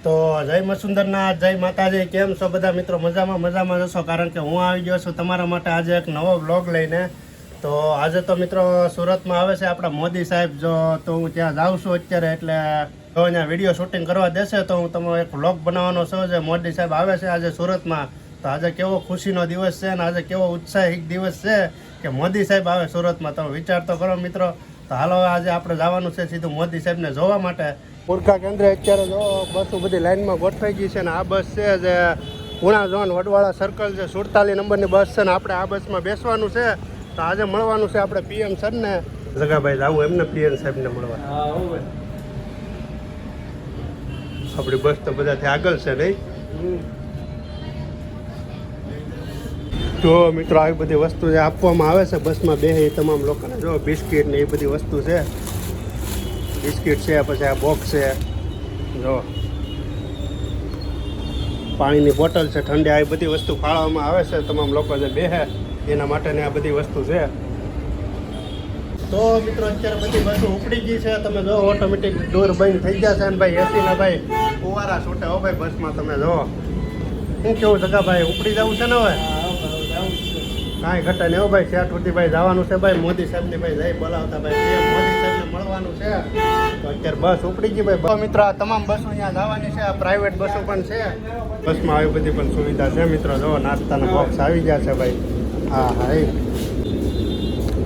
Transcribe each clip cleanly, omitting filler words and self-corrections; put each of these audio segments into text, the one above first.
તો જય મસુંદરનાથ, જય માતાજી. કેમ છો બધા મિત્રો? મજામાં જશો, કારણ કે હું આવી ગયો છું તમારા માટે આજે એક નવો બ્લોગ લઈને. તો આજે તો મિત્રો સુરતમાં આવે છે આપણા મોદી સાહેબ. જો તો હું ત્યાં જાઉં છું અત્યારે, એટલે તો અહીંયા વિડીયો શૂટિંગ કરવા દેશે તો હું તમારો એક બ્લોગ બનાવવાનો છું. જે મોદી સાહેબ આવે છે આજે સુરતમાં, તો આજે કેવો ખુશીનો દિવસ છે અને આજે કેવો ઉત્સાહિક દિવસ છે કે મોદી સાહેબ આવે સુરતમાં. તમે વિચાર તો કરો મિત્રો. તો હાલો આજે આપણે જવાનું છે સીધું મોદી સાહેબને જોવા માટે. પુરખા કેન્દ્રે અત્યારે જો બસો બધી લાઈનમાં ગોઠવાઈ ગઈ છે ને આ બસ છે જે પુણા ઝોન વડવાળા સર્કલ છે, 47 નંબરની બસ છે ને આપણે આ બસમાં બેસવાનું છે. તો આજે મળવાનું છે આપણે પીએમ સરને. જગાભાઈ આવું એમને પીએમ સાહેબને મળવા. આપણી બસ તો બધાથી આગળ છે નહીં? જો મિત્રો આવી બધી વસ્તુ જે આપવામાં આવે છે બસમાં બેસે એ તમામ લોકોને, જો બિસ્કિટ ને એ બધી વસ્તુ છે. બિસ્કિટ છે, પછી આ બોક્સ છે, જો પાણીની બોટલ છે, ઠંડી, આવી બધી વસ્તુ ફાળવવામાં આવે છે તમામ લોકો જે બેસે એના માટેની આ બધી વસ્તુ છે. તો મિત્રો અત્યારે બધી બસો ઉપડી ગઈ છે. તમે જો ઓટોમેટિક ડોર બંધ થઈ જશે ને ભાઈ એસીના ભાઈ ફુવારા છૂટે હો ભાઈ બસમાં. તમે જો શું કેવું જગા ભાઈ, ઉપડી જવું છે ને હવે? કાંઈ ઘટે નહીં હો ભાઈ. શેઠ સુધી ભાઈ જવાનું છે ભાઈ મોદી સાહેબની ભાઈ જઈ બોલાવતા ભાઈ મોદી સાહેબને મળવાનું છે. તો અત્યારે બસ ઉપડી ગઈ ભાઈ. મિત્રો આ તમામ બસો અહીંયા જવાની છે. આ પ્રાઇવેટ બસો પણ છે. બસમાં આવી બધી પણ સુવિધા છે મિત્રો. જો નાસ્તાના બોક્સ આવી ગયા છે ભાઈ. હા હા એ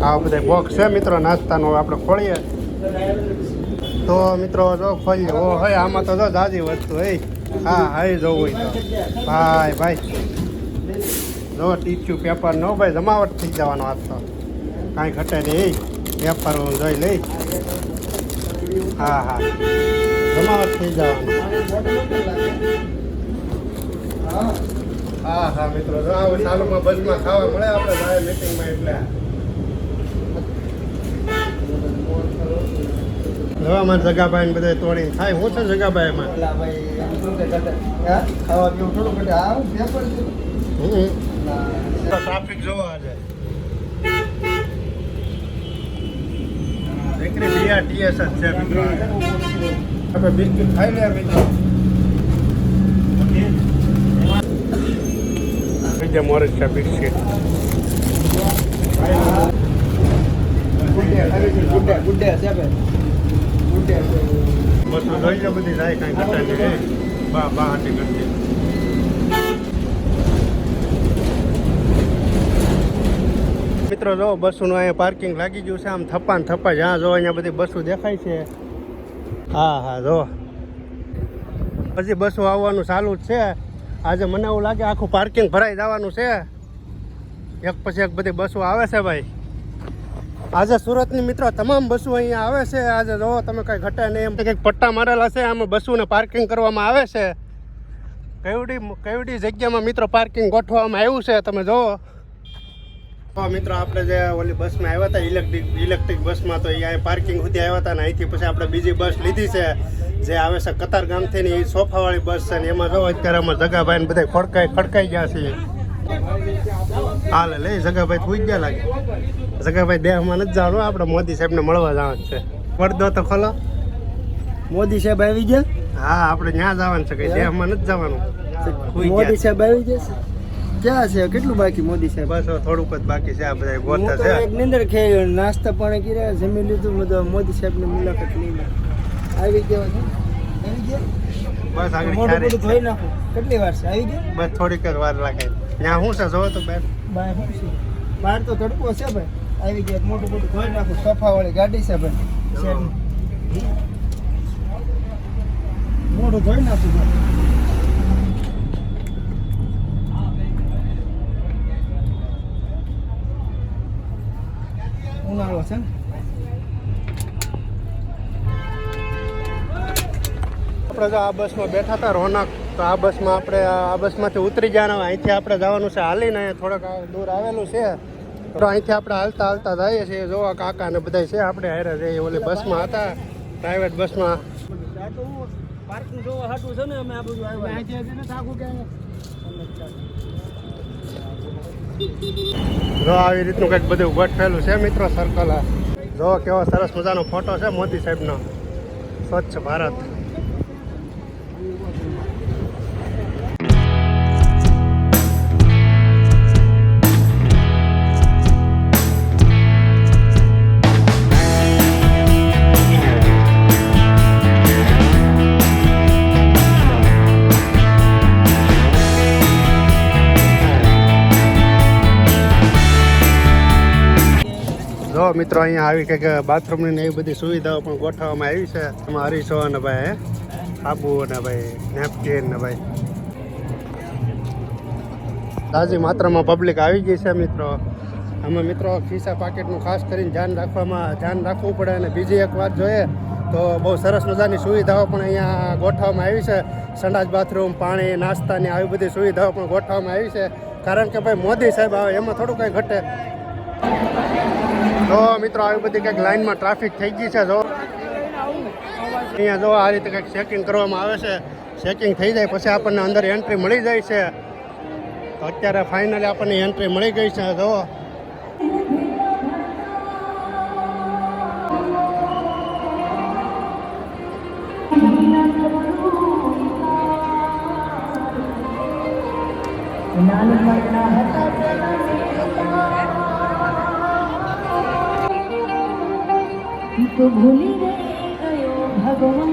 આ બધા બોક્સ છે મિત્રો નાસ્તાનો. આપણે ખોલીએ તો મિત્રો જો ખોલીએ. ઓ હોય આમાં તો જો જાજી વસ્તુ હે. હા હા એ જોવું હોય તો ભાઈ જો ટીચ્યુ પેપર નો ભાઈ જમાવટ થઈ જવાનો આજ તો. કાંઈ ઘટે નહીં. પેપર હું જોઈ લઈ. હા જમાવટ થઈ જવાનું. હા મિત્રો જો આવું ચાલુમાં બસમાં ખાવા મળે આપણે જાય મીટિંગમાં. એટલે હવામાં જગાભાઈ ને બધા તોડીને ખાય. શું છે જગાભાઈ એમાં? ટ્રાફિક જોવા આજે દીકરી BRTS જ છે મિત્રો. આપણે બિસ્કિટ ખાઈ લે મિત્રો. બીજા મોરસ છે બિસ્કિટ. બસ જોઈ લો બધી જાય, કાંઈ ઘટાય નહીં. બા હાટી કરતી. મિત્રો જો બસોનું અહીંયા પાર્કિંગ લાગી ગયું છે. આમ થપ્પા જ્યાં જો અહીંયા બધી બસો દેખાય છે. હા જો પછી બસો આવવાનું ચાલુ જ છે. આજે મને એવું લાગે આખું પાર્કિંગ ભરાઈ જવાનું છે. એક પછી એક બધી બસો આવે છે ભાઈ. આજે સુરતની મિત્રો તમામ બસો અહીંયા આવે છે. આજે જો તમે કાંઈ ઘટે નહીં. એમ કંઈક પટ્ટા મારેલા છે, આમાં બસોને પાર્કિંગ કરવામાં આવે છે. કઈવડી જગ્યામાં મિત્રો પાર્કિંગ ગોઠવવામાં આવ્યું છે. તમે જુઓ તો મિત્રો આપણે જે ઓલી બસમાં આવ્યા હતા ઇલેક્ટ્રિક બસમાં, તો અહીંયા પાર્કિંગ સુધી આવ્યા હતા ને અહીંથી પછી આપણે બીજી બસ લીધી છે જે આવે છે કતાર ગામથી ની. એ સોફાવાળી બસ છે ને એમાં જો અત્યારે અમે જગાભાઈ ને બધા ખડકાઈ ગયા છીએ. હાલે લઈ જગાભાઈ પૂછ ગયા લાગે. જગાભાઈ દેહમાં નથી જવાનું, આપણે મોદી સાહેબને મળવા જવાનું છે. પડદો તો ખોલો. મોદી સાહેબ આવી ગયા? હા આપણે ત્યાં જવાનું છે, કઈ દેહમાં નથી જવાનું. મોદી સાહેબ આવી જશે. ક્યાં છે? કેટલું બાકી મોદી સાહેબ? બસ થોડુંક જ બાકી છે. આ બધા ગોતા છે. એક નિંદર ખેલ નાસ્તા પાણી કર્યા, જમી લીધું, બધું મોદી સાહેબની મુલાકાત લઈને આવી ગયા છે. આવી ગયા બસ આગળ મોટું બધું ધોઈ નાખો. કેટલી વાર છે? આવી ગયા? બસ થોડીક જ વાર લાગે. ત્યાં શું છે જોવો તો બેન બહાર શું છે? બહાર તો તડકો છે ભાઈ. આવી ગયા મોટું બધું ધોઈ નાખો. સોફાવાળી ગાડી છે ભાઈ. મોટું ધોઈ નાખું ભાઈ. ઉનાળો છે ને આપણે જો આ બસમાં બેઠા હતા રોનક. તો આ બસમાં આપણે આ બસમાંથી ઉતરી જવાના. અહીંથી આપણે જવાનું છે હાલીને. થોડોક દૂર આવેલું છે તો અહીંથી આપણે હાલતા જઈએ છીએ. જોવા કાકા ને બધા છે આપણે હારે જઈએ. ઓલી બસમાં હતા પ્રાઇવેટ બસમાં. પાર્કિંગ જોવા હાટું છે ને અમે આ બધું જો આવી રીતનું કંઈક બધું ગોઠવેલું છે મિત્રો સર્કલ. જો કેવો સરસ મજાનો ફોટો છે મોદી સાહેબનો. સ્વચ્છ ભારત. મિત્રો અહીંયા આવી કંઈક બાથરૂમની ને એવી બધી સુવિધાઓ પણ ગોઠવવામાં આવી છે. એમાં હરીશો ને ભાઈ સાબુ ને ભાઈ નેપકિન ને ભાઈ તાજી માત્રામાં પબ્લિક આવી ગઈ છે મિત્રો. આમાં મિત્રો ખિસ્સા પાકેટનું ખાસ કરીને ધ્યાન રાખવું પડે. અને બીજી એક વાત જોઈએ તો બહુ સરસ મજાની સુવિધાઓ પણ અહીંયા ગોઠવવામાં આવી છે. સંડાસ બાથરૂમ પાણી નાસ્તાની આવી બધી સુવિધાઓ પણ ગોઠવવામાં આવી છે. કારણ કે ભાઈ મોદી સાહેબ આવે એમાં થોડું કંઈ ઘટે. તો મિત્રો આવી બધી કંઈક લાઇનમાં ટ્રાફિક થઈ ગઈ છે. જો અહીંયા જો આ રીતે કંઈક ચેકિંગ કરવામાં આવે છે. ચેકિંગ થઈ જાય પછી આપણને અંદર એન્ટ્રી મળી જાય છે. તો અત્યારે ફાઇનલી આપણને એન્ટ્રી મળી ગઈ છે. જો तो भूली गयो भगवान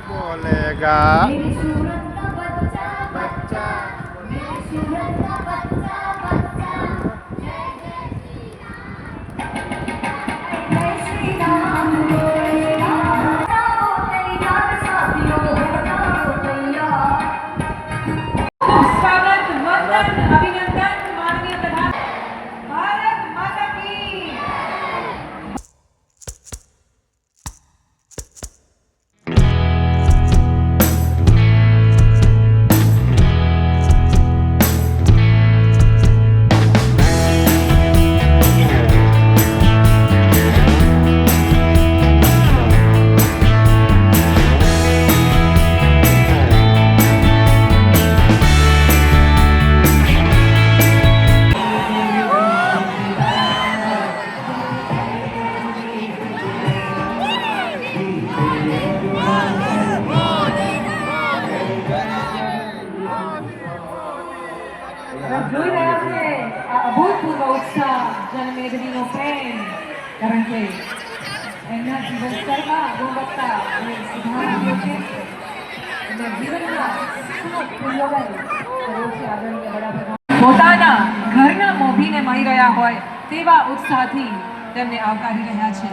बोलेगा જોઈ રહ્યા છે આ અભૂતપૂર્વ ઉત્સાહ જનમેદનીનો પ્રેમ કારણ કે એમના જીવન સ્તરમાં ગુણવત્તા અને સુધાર આવ્યો છે. એમના જીવનમાં પૂર્વવય કર્યો છે આદરણીય વડાપ્રધાન પોતાના ઘરના મોભીને મળી રહ્યા હોય તેવા ઉત્સાહથી તેમને આવકારી રહ્યા છે.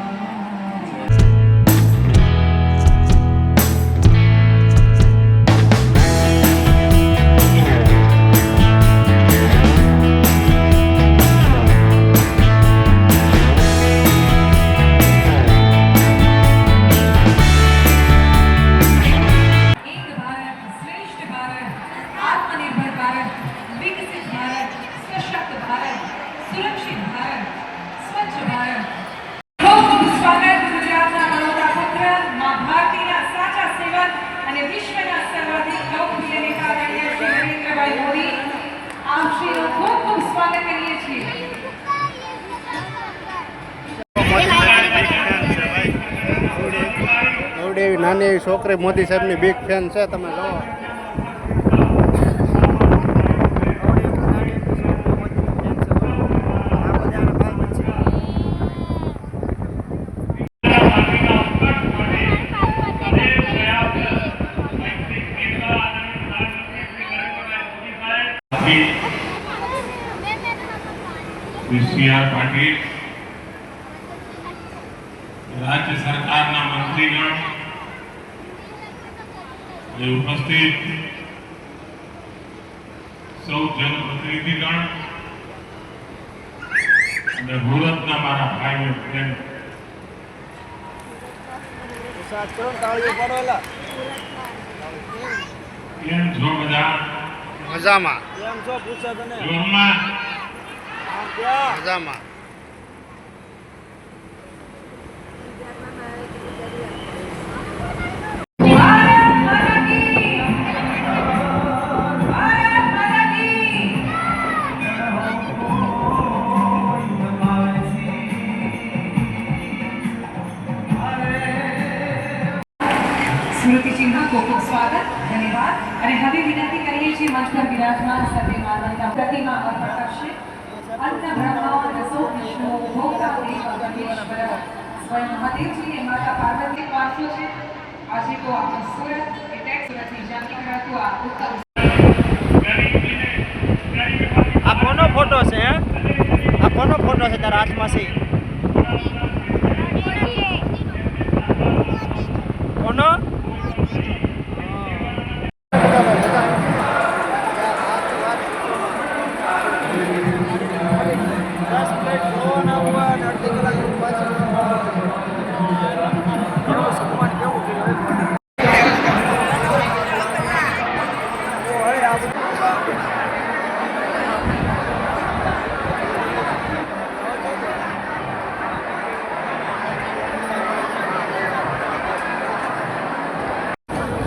सशक्त भारत, सुरक्षित भारत, स्वच्छ भारत. ખૂબ ખૂબ સ્વાગત ગુજરાતના બરોડા પુત્ર, મા ભારતીના સાચા સેવક અને વિશ્વના સર્વાધિક લોકપ્રિય નેતા આદરણીય શ્રી નરેન્દ્રભાઈ મોદી. આપ શ્રીનું ખૂબ ખૂબ સ્વાગત કરીએ છીએ. એવડી એવી નાની એવી છોકરી મોદી સાહેબની બિગ ફેન છે. તમે જોવો સીઆર પાટીલ, રાજ્ય સરકારના મંત્રીગણ અને ઉપસ્થિત સૌ જનપ્રતિનિધિગણ અને સુરતના મારા ભાઈઓ બહેન, કેમ છો બધા? મજામાં જીવનમાં મજામાં. ભારત માતા કી, ભારત માતા કી. સ્મૃતિચિહ્ન ખૂબ ખૂબ સ્વાગત, ધન્યવાદ. અને હવે વિનંતી કરીએ છીએ મંચ પર વિરાજમાન સર્વે માનવતા પ્રતિમા અર્પણ કરશે. અન્ન બ્રહ્મા રસો વિષ્ણુ ભોગતા દેવ અગમેશ્વર સ્વયં મહાદેવજી એ માતા પાર્વતી વારસો છે. આજે તો આપણું સુરત એ ટેક્સ સુરતની જાતિ કરાતું આ ઉત્તર. આ કોનો ફોટો છે હે? આ કોનો ફોટો છે તારા હાથમાં છે? કોનો?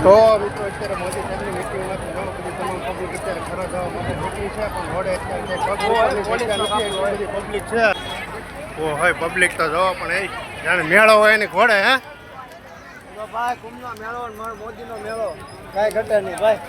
તો મિત્રો અત્યારે મોદી સાહેબની મિટિંગમાંથી ઘણું બધું તમામ પબ્લિક અત્યારે ઘરે જવા માટે નીકળી છે, પણ રોડે અત્યારે પબ્લિક છે. ઓ હોય પબ્લિક તો જવા પણ એ જાણે મેળો હોય એની ઘોડે. હે ભાઈ કુંભનો મેળો, મોદીનો મેળો કાંઈ ઘટે નહીં ભાઈ.